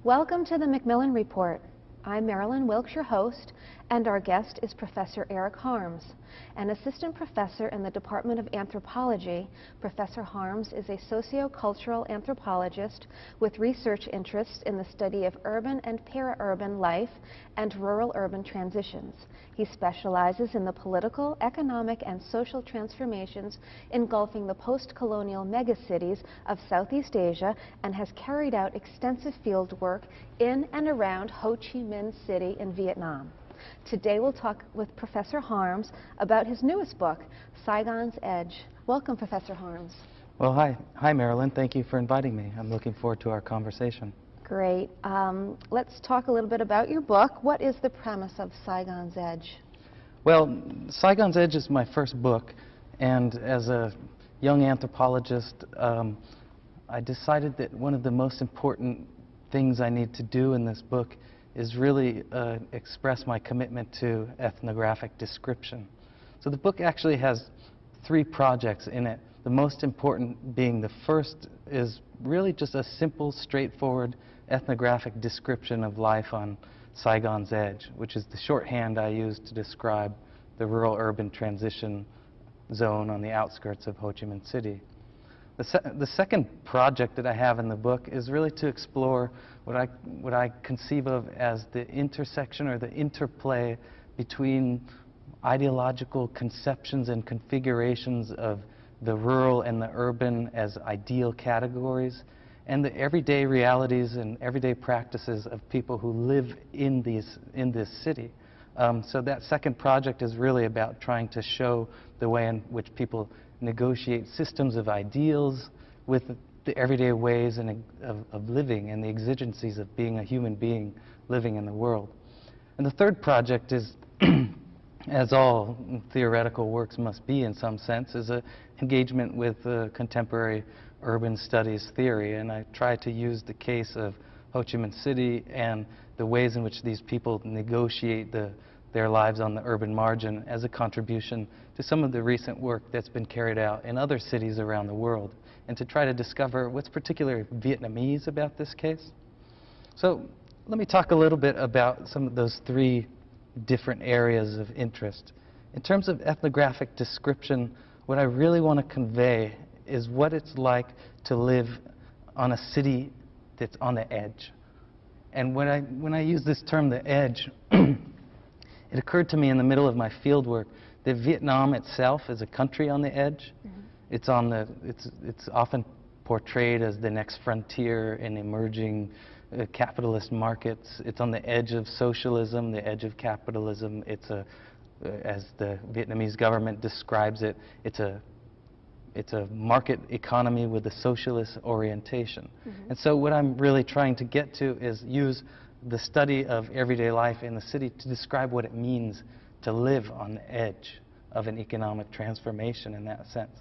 Welcome to the Macmillan Report. I'm Marilyn Wilkes, your host, and our guest is Professor Eric Harms, an assistant professor in the Department of Anthropology. Professor Harms is a socio-cultural anthropologist with research interests in the study of urban and para-urban life and rural-urban transitions. He specializes in the political, economic, and social transformations engulfing the post-colonial megacities of Southeast Asia and has carried out extensive field work in and around Ho Chi Minh City in Vietnam. Today we'll talk with Professor Harms about his newest book, Saigon's Edge. Welcome, Professor Harms. Well, hi, Marilyn. Thank you for inviting me. I'm looking forward to our conversation. Great. Let's talk a little bit about your book. What is the premise of Saigon's Edge? Well, Saigon's Edge is my first book, and as a young anthropologist, I decided that one of the most important things I need to do in this book is really express my commitment to ethnographic description. So the book actually has 3 projects in it. The most important being the first is really just a simple, straightforward ethnographic description of life on Saigon's Edge, which is the shorthand I use to describe the rural-urban transition zone on the outskirts of Ho Chi Minh City. The second project that I have in the book is really to explore what I conceive of as the intersection or the interplay between ideological conceptions and configurations of the rural and the urban as ideal categories, and the everyday realities and everyday practices of people who live in this city. So that second project is really about trying to show the way in which people negotiate systems of ideals with the everyday ways of living and the exigencies of being a human being living in the world. And the third project is, as all theoretical works must be in some sense, is an engagement with contemporary urban studies theory. And I try to use the case of Ho Chi Minh City and the ways in which these people negotiate their lives on the urban margin as a contribution to some of the recent work that's been carried out in other cities around the world, and to try to discover what's particularly Vietnamese about this case. So let me talk a little bit about some of those 3 different areas of interest. In terms of ethnographic description, what I really want to convey is what it's like to live on a city that's on the edge. And when I use this term, the edge, it occurred to me in the middle of my field work that Vietnam itself is a country on the edge. Mm-hmm. It's often portrayed as the next frontier in emerging capitalist markets. It's on the edge of socialism, the edge of capitalism. It's as the Vietnamese government describes it, it's a market economy with a socialist orientation. Mm-hmm. And so what I'm really trying to get to is use the study of everyday life in the city to describe what it means to live on the edge of an economic transformation in that sense.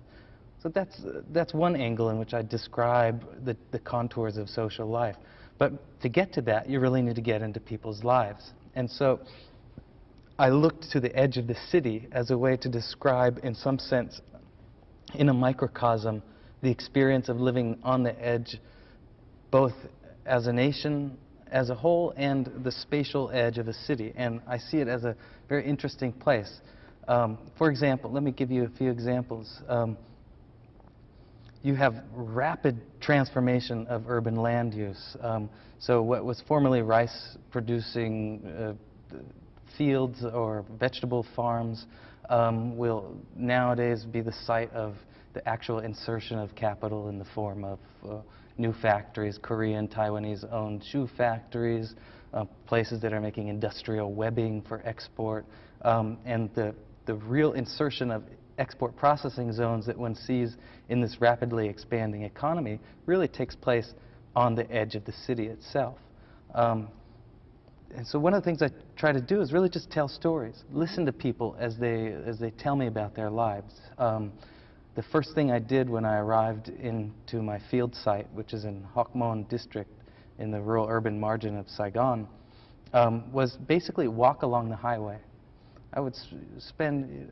So that's one angle in which I describe the contours of social life. But to get to that, you really need to get into people's lives. And so I looked to the edge of the city as a way to describe, in some sense, in a microcosm, the experience of living on the edge, both as a nation as a whole and the spatial edge of a city. And I see it as a very interesting place. For example, let me give you a few examples. You have rapid transformation of urban land use. So what was formerly rice-producing fields or vegetable farms will nowadays be the site of the actual insertion of capital in the form of new factories, Korean, Taiwanese-owned shoe factories, places that are making industrial webbing for export, and the real insertion of export processing zones that one sees in this rapidly expanding economy really takes place on the edge of the city itself. And so one of the things I try to do is really just tell stories, listen to people as they tell me about their lives. The first thing I did when I arrived into my field site, which is in Hoc Mon district in the rural urban margin of Saigon, was basically walk along the highway. I would spend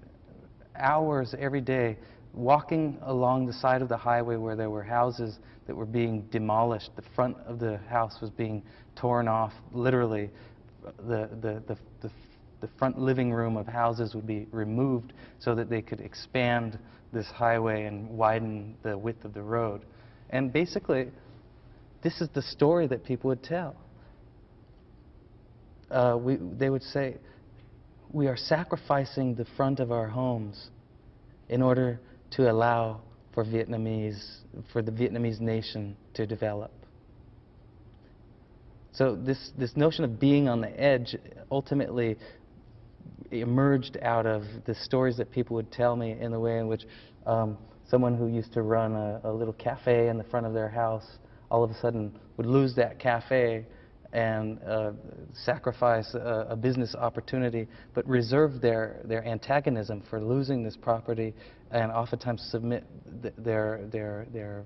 hours every day walking along the side of the highway where there were houses that were being demolished. The front of the house was being torn off, literally. The front living room of houses would be removed so that they could expand this highway and widen the width of the road. And basically, this is the story that people would tell. They would say, we are sacrificing the front of our homes in order to allow for the Vietnamese nation to develop. So this notion of being on the edge ultimately emerged out of the stories that people would tell me, in the way in which someone who used to run a little cafe in the front of their house all of a sudden would lose that cafe and sacrifice a business opportunity, but reserve their antagonism for losing this property, and oftentimes submit their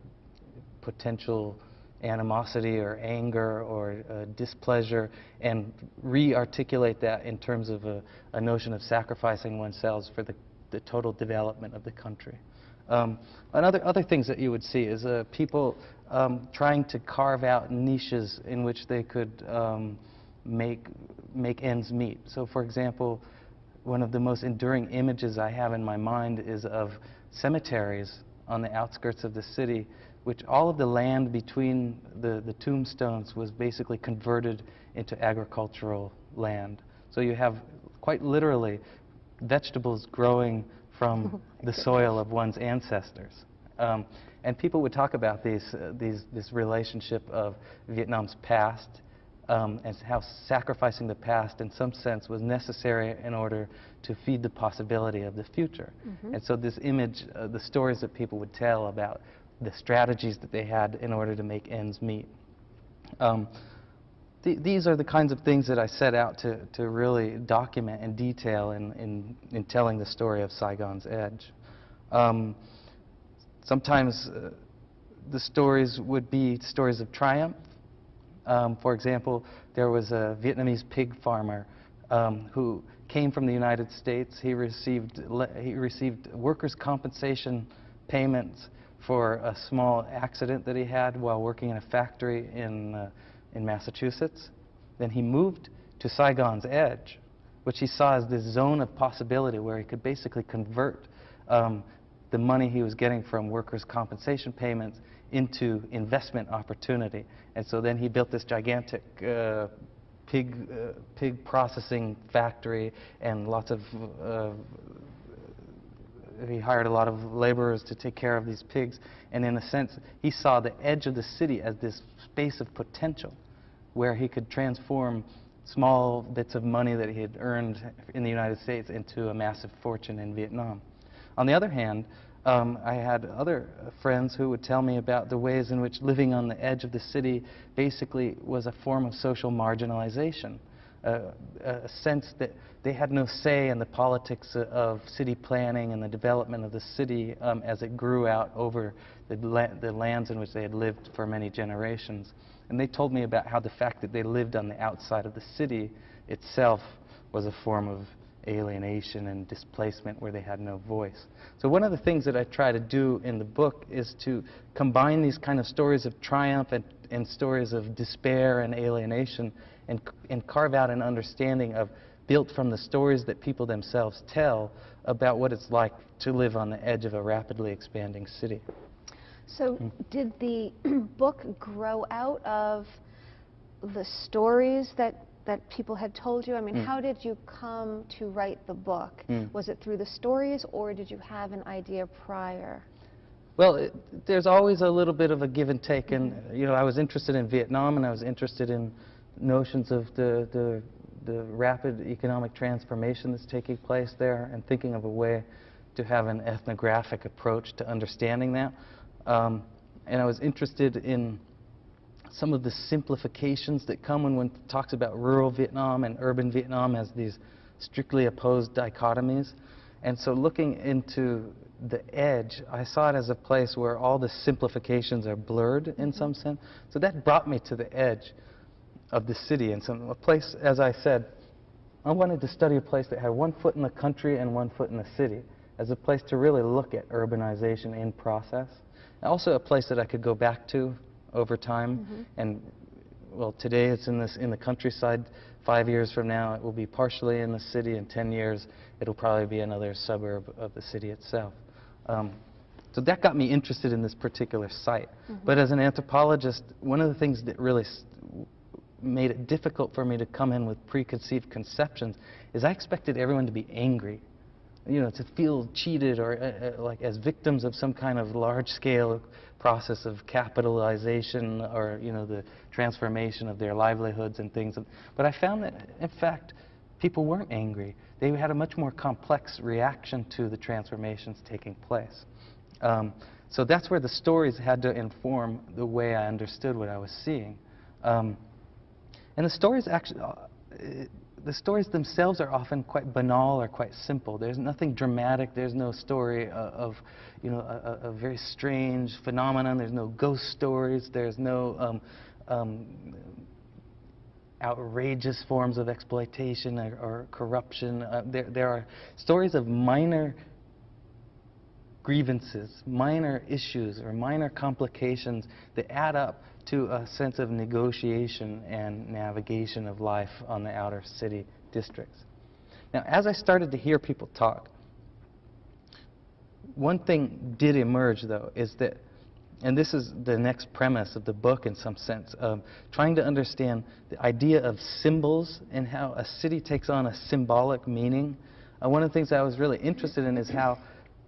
potential animosity or anger or displeasure, and re-articulate that in terms of a notion of sacrificing oneself for the total development of the country. Other things that you would see is people trying to carve out niches in which they could make ends meet. So, for example, one of the most enduring images I have in my mind is of cemeteries on the outskirts of the city, which all of the land between the tombstones was basically converted into agricultural land. So you have, quite literally, vegetables growing from the soil of one's ancestors. And people would talk about this relationship of Vietnam's past, and how sacrificing the past in some sense was necessary in order to feed the possibility of the future. And so this image, the stories that people would tell about the strategies that they had in order to make ends meet. These are the kinds of things that I set out to really document in detail in telling the story of Saigon's Edge. Sometimes the stories would be stories of triumph. For example, there was a Vietnamese pig farmer who came from the United States. He received workers' compensation payments for a small accident that he had while working in a factory in Massachusetts. Then he moved to Saigon's Edge, which he saw as this zone of possibility where he could basically convert the money he was getting from workers' compensation payments into investment opportunity. And so then he built this gigantic pig processing factory, and he hired a lot of laborers to take care of these pigs. And in a sense, he saw the edge of the city as this space of potential where he could transform small bits of money that he had earned in the United States into a massive fortune in Vietnam. On the other hand, I had other friends who would tell me about the ways in which living on the edge of the city basically was a form of social marginalization, a sense that they had no say in the politics of city planning and the development of the city as it grew out over the lands in which they had lived for many generations. And they told me about how the fact that they lived on the outside of the city itself was a form of alienation and displacement where they had no voice. So one of the things that I try to do in the book is to combine these kind of stories of triumph and stories of despair and alienation, and carve out an understanding built from the stories that people themselves tell about what it's like to live on the edge of a rapidly expanding city. So did the book grow out of the stories that people had told you? I mean, how did you come to write the book? Was it through the stories, or did you have an idea prior? Well, there's always a little bit of a give and take, and you know, I was interested in Vietnam, and I was interested in notions of the rapid economic transformation that's taking place there, and thinking of a way to have an ethnographic approach to understanding that. And I was interested in some of the simplifications that come when one talks about rural Vietnam and urban Vietnam as these strictly opposed dichotomies. And so looking into the edge, I saw it as a place where all the simplifications are blurred in some sense. So that brought me to the edge of the city, and a place, as I said, I wanted to study a place that had one foot in the country and one foot in the city. as a place to really look at urbanization in process. And also a place that I could go back to over time. And well, today it's in the countryside. 5 years from now, it will be partially in the city. In 10 years, it'll probably be another suburb of the city itself. So that got me interested in this particular site. But as an anthropologist, one of the things that really made it difficult for me to come in with preconceived conceptions is I expected everyone to be angry, you know, to feel cheated or like as victims of some kind of large-scale process of capitalization or, you know, the transformation of their livelihoods and things. But I found that, in fact, people weren't angry. They had a much more complex reaction to the transformations taking place. So that's where the stories had to inform the way I understood what I was seeing. And the stories actually, the stories themselves are often quite banal or quite simple. There's nothing dramatic. There's no story of, you know, a very strange phenomenon. There's no ghost stories. There's no outrageous forms of exploitation or corruption. There are stories of minor grievances, minor issues, or minor complications that add up to a sense of negotiation and navigation of life on the outer city districts. Now, as I started to hear people talk, one thing did emerge, though, is that, and this is the next premise of the book in some sense, trying to understand the idea of symbols and how a city takes on a symbolic meaning. One of the things I was really interested in is how,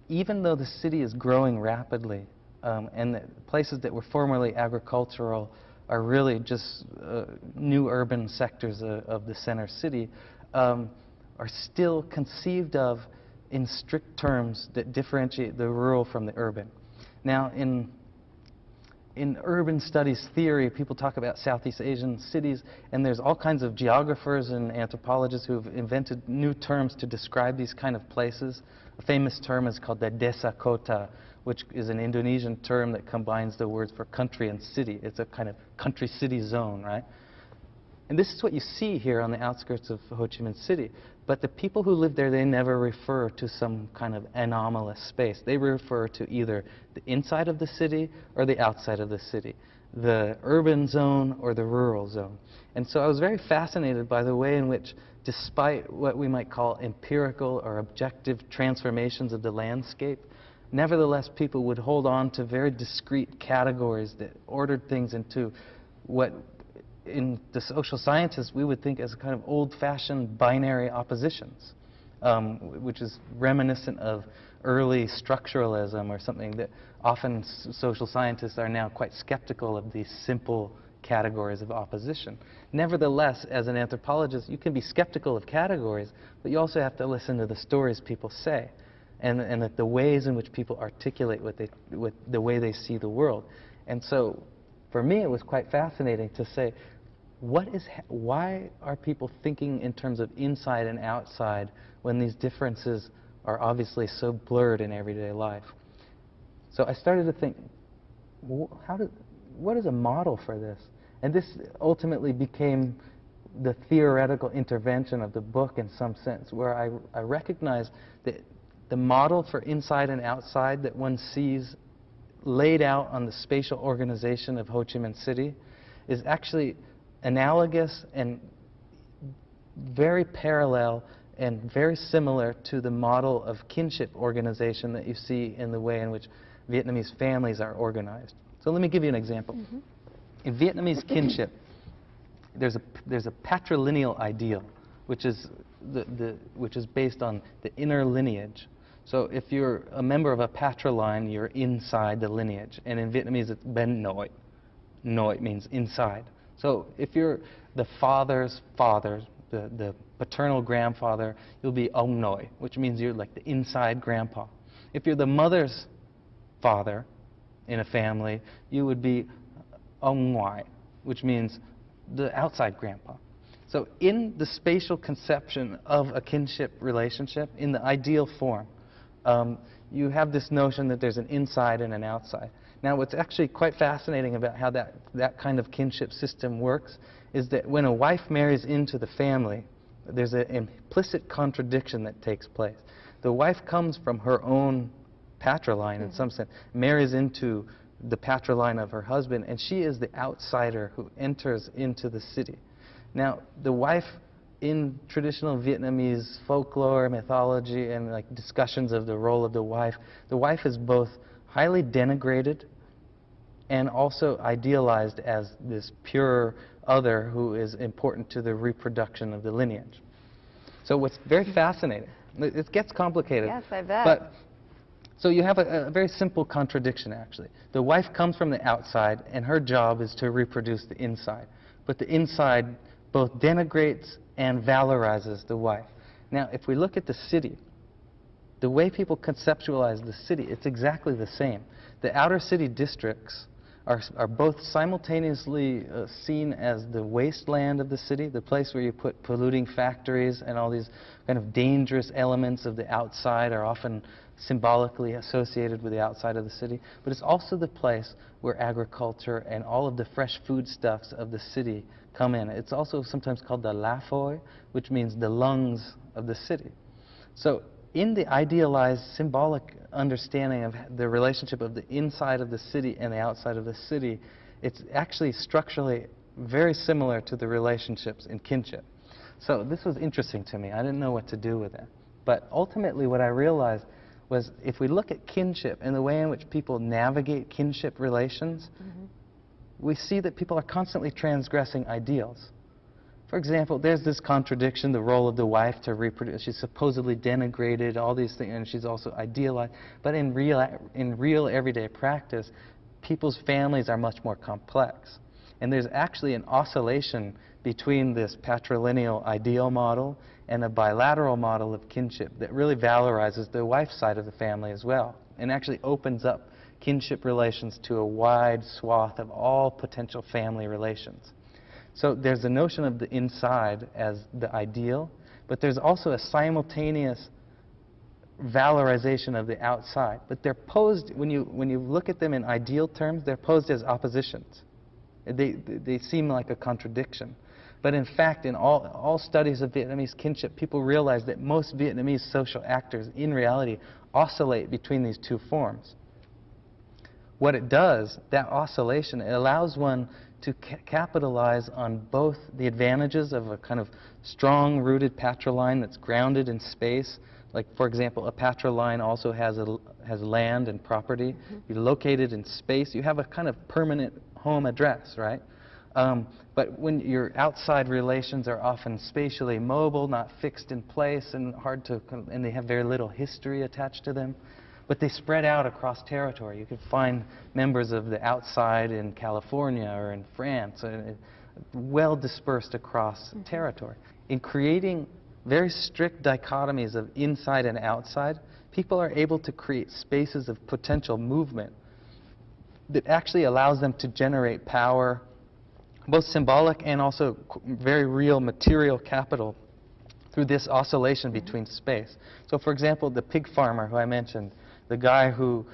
even though the city is growing rapidly, and the places that were formerly agricultural are really just new urban sectors of the center city, are still conceived of in strict terms that differentiate the rural from the urban. Now, in urban studies theory, people talk about Southeast Asian cities, and there's all kinds of geographers and anthropologists who have invented new terms to describe these kind of places. A famous term is called the desa kota, which is an Indonesian term that combines the words for country and city. It's a kind of country-city zone, right? And this is what you see here on the outskirts of Ho Chi Minh City. But the people who live there, they never refer to some kind of anomalous space. They refer to either the inside of the city or the outside of the city, the urban zone or the rural zone. And so I was very fascinated by the way in which, despite what we might call empirical or objective transformations of the landscape, nevertheless people would hold on to very discrete categories that ordered things into what in the social sciences we would think as a kind of old-fashioned binary oppositions, which is reminiscent of early structuralism or something that often social scientists are now quite skeptical of these simple categories of opposition. Nevertheless, as an anthropologist, you can be skeptical of categories, but you also have to listen to the stories people say and that the ways in which people articulate the way they see the world. And so for me, it was quite fascinating to say, why are people thinking in terms of inside and outside when these differences are obviously so blurred in everyday life? So I started to think, what is a model for this? And this ultimately became the theoretical intervention of the book in some sense, where I recognized that the model for inside and outside that one sees laid out on the spatial organization of Ho Chi Minh City is actually analogous and very parallel and very similar to the model of kinship organization that you see in the way in which Vietnamese families are organized. So let me give you an example. In Vietnamese kinship, there's a patrilineal ideal, which is based on the inner lineage. So if you're a member of a patriline, you're inside the lineage. And in Vietnamese, it's ben nội. Nội means inside. So if you're the father's father, the paternal grandfather, you'll be ông nội, which means you're like the inside grandpa. If you're the mother's father in a family, you would be ông ngoại, which means the outside grandpa. So in the spatial conception of a kinship relationship, in the ideal form, you have this notion that there's an inside and an outside. Now, what's actually quite fascinating about how that kind of kinship system works is that when a wife marries into the family, there's an implicit contradiction that takes place. the wife comes from her own patriline in some sense, marries into the patriline of her husband, and she is the outsider who enters into the city. Now, the wife, in traditional Vietnamese folklore, mythology, and like discussions of the role of the wife is both highly denigrated and also idealized as this pure other who is important to the reproduction of the lineage. So what's very fascinating, it gets complicated. Yes, I bet. But, so you have a very simple contradiction, actually. The wife comes from the outside, and her job is to reproduce the inside. But the inside both denigrates and valorizes the wife. Now, if we look at the city, the way people conceptualize the city, it's exactly the same. The outer city districts are both simultaneously seen as the wasteland of the city, the place where you put polluting factories, and all these kind of dangerous elements of the outside are often symbolically associated with the outside of the city. But it's also the place where agriculture and all of the fresh foodstuffs of the city come in. It's also sometimes called the la foy, which means the lungs of the city. So in the idealized symbolic understanding of the relationship of the inside of the city and the outside of the city, it's actually structurally very similar to the relationships in kinship. So this was interesting to me. I didn't know what to do with it. But ultimately what I realized was if we look at kinship and the way in which people navigate kinship relations, we see that people are constantly transgressing ideals. For example, there's this contradiction, the role of the wife to reproduce. She's supposedly denigrated, all these things, and she's also idealized. But in real everyday practice, people's families are much more complex. And there's actually an oscillation between this patrilineal ideal model and a bilateral model of kinship that really valorizes the wife's side of the family as well, and actually opens up kinship relations to a wide swath of all potential family relations. So there's the notion of the inside as the ideal, but there's also a simultaneous valorization of the outside. But they're posed, when you look at them in ideal terms, they're posed as oppositions. They seem like a contradiction. But in fact, in all studies of Vietnamese kinship, people realize that most Vietnamese social actors, in reality, oscillate between these two forms. What it does, that oscillation, it allows one to capitalize on both the advantages of a kind of strong-rooted patriline that's grounded in space. Like, for example, a patriline also has land and property. You're located in space. You have a kind of permanent home address, right? But when your outside relations are often spatially mobile, not fixed in place, and and they have very little history attached to them. But they spread out across territory. You could find members of the outside in California or in France, well dispersed across territory. In creating very strict dichotomies of inside and outside, people are able to create spaces of potential movement that actually allows them to generate power, both symbolic and also very real material capital through this oscillation between space. So for example, the pig farmer who I mentioned, the guy who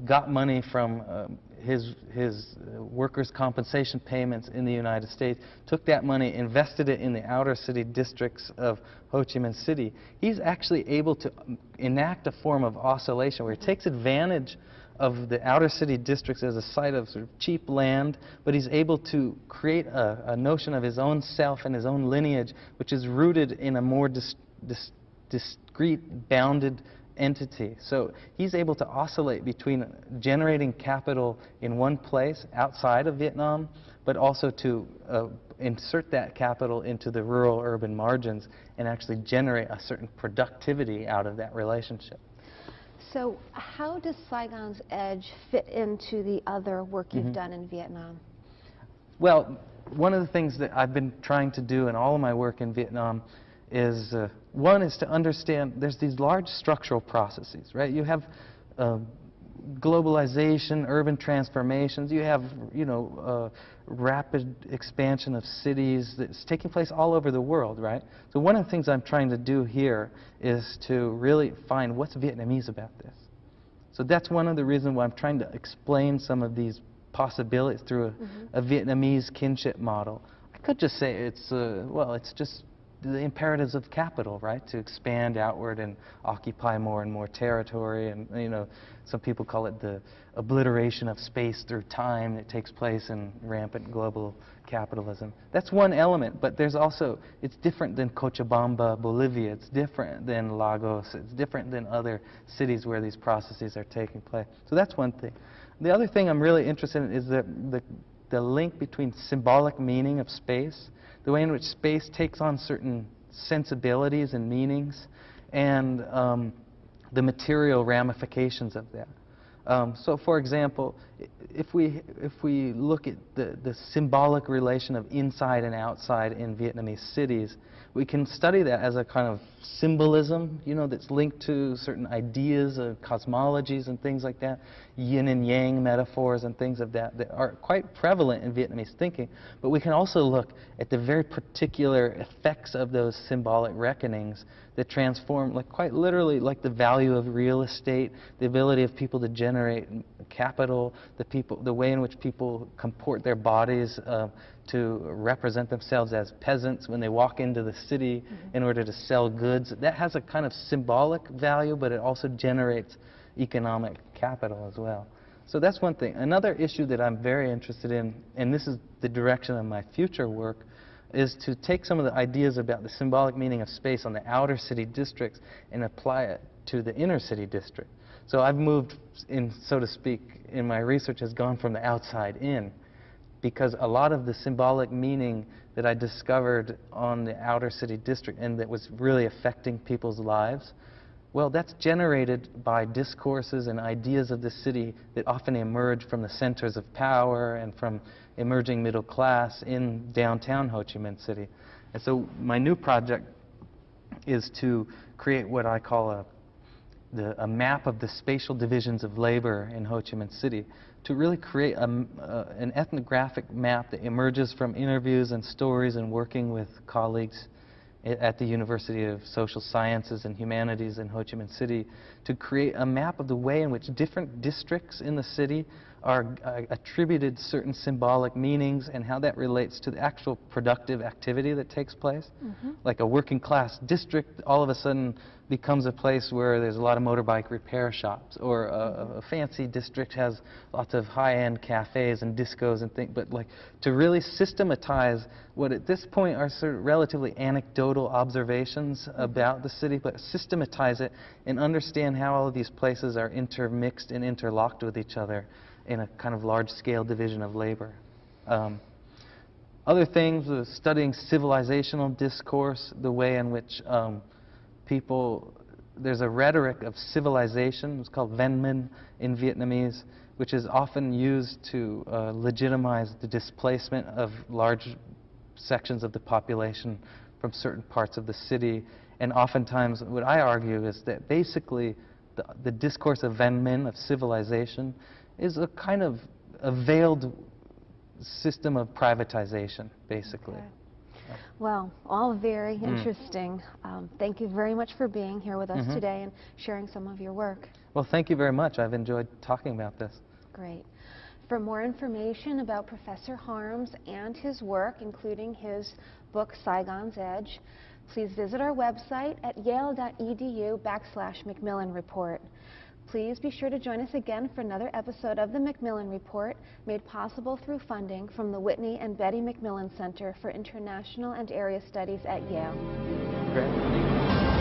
got money from his workers' compensation payments in the United States, took that money, invested it in the outer city districts of Ho Chi Minh City. He's actually able to enact a form of oscillation where he takes advantage of the outer city districts as a site of sort of cheap land, but he's able to create a notion of his own self and his own lineage, which is rooted in a more discrete, bounded entity. So he's able to oscillate between generating capital in one place outside of Vietnam, but also to insert that capital into the rural-urban margins and actually generate a certain productivity out of that relationship. So how does Saigon's Edge fit into the other work you've done in Vietnam? Well, one of the things that I've been trying to do in all of my work in Vietnam is, one is to understand there's these large structural processes, right? You have globalization, urban transformations, you have, rapid expansion of cities that's taking place all over the world, right? So one of the things I'm trying to do here is to really find what's Vietnamese about this. So that's one of the reasons why I'm trying to explain some of these possibilities through a Vietnamese kinship model. I could just say it's, well, it's just the imperatives of capital, right? To expand outward and occupy more and more territory. And, you know, some people call it the obliteration of space through time that takes place in rampant global capitalism. That's one element, but there's also, it's different than Cochabamba, Bolivia. It's different than Lagos. It's different than other cities where these processes are taking place. So that's one thing. The other thing I'm really interested in is the link between symbolic meaning of space, the way in which space takes on certain sensibilities and meanings, and the material ramifications of that. So, for example, if we look at the symbolic relation of inside and outside in Vietnamese cities, we can study that as a kind of symbolism, you know, that's linked to certain ideas of cosmologies and things like that, yin and yang metaphors and things of that are quite prevalent in Vietnamese thinking. But we can also look at the very particular effects of those symbolic reckonings that transform, like quite literally, like the value of real estate, the ability of people to generate capital, the way in which people comport their bodies to represent themselves as peasants when they walk into the city in order to sell goods. That has a kind of symbolic value, but it also generates economic capital as well. So that's one thing. Another issue that I'm very interested in, and this is the direction of my future work, is to take some of the ideas about the symbolic meaning of space on the outer city districts and apply it to the inner city district. So I've moved in, so to speak, in my research has gone from the outside in, because a lot of the symbolic meaning that I discovered on the outer city district and that was really affecting people's lives, well, that's generated by discourses and ideas of the city that often emerge from the centers of power and from emerging middle class in downtown Ho Chi Minh City. And so my new project is to create what I call a map of the spatial divisions of labor in Ho Chi Minh City, to really create an ethnographic map that emerges from interviews and stories and working with colleagues at the University of Social Sciences and Humanities in Ho Chi Minh City, to create a map of the way in which different districts in the city are attributed certain symbolic meanings and how that relates to the actual productive activity that takes place. Like a working class district all of a sudden becomes a place where there's a lot of motorbike repair shops, or a fancy district has lots of high-end cafes and discos and things. But like to really systematize what at this point are sort of relatively anecdotal observations about the city, but systematize it and understand how all of these places are intermixed and interlocked with each other in a kind of large-scale division of labor. Other things, studying civilizational discourse, the way in which there's a rhetoric of civilization, it's called Văn Minh in Vietnamese, which is often used to legitimize the displacement of large sections of the population from certain parts of the city. And oftentimes, what I argue is that basically the discourse of Văn Minh, of civilization, is a kind of a veiled system of privatization, basically. Okay. Well, all very interesting. Thank you very much for being here with us today and sharing some of your work. Well, thank you very much. I've enjoyed talking about this. Great. For more information about Professor Harms and his work, including his book, Saigon's Edge, please visit our website at yale.edu/Macmillan Report. Please be sure to join us again for another episode of the Macmillan Report, made possible through funding from the Whitney and Betty Macmillan Center for International and Area Studies at Yale. Great.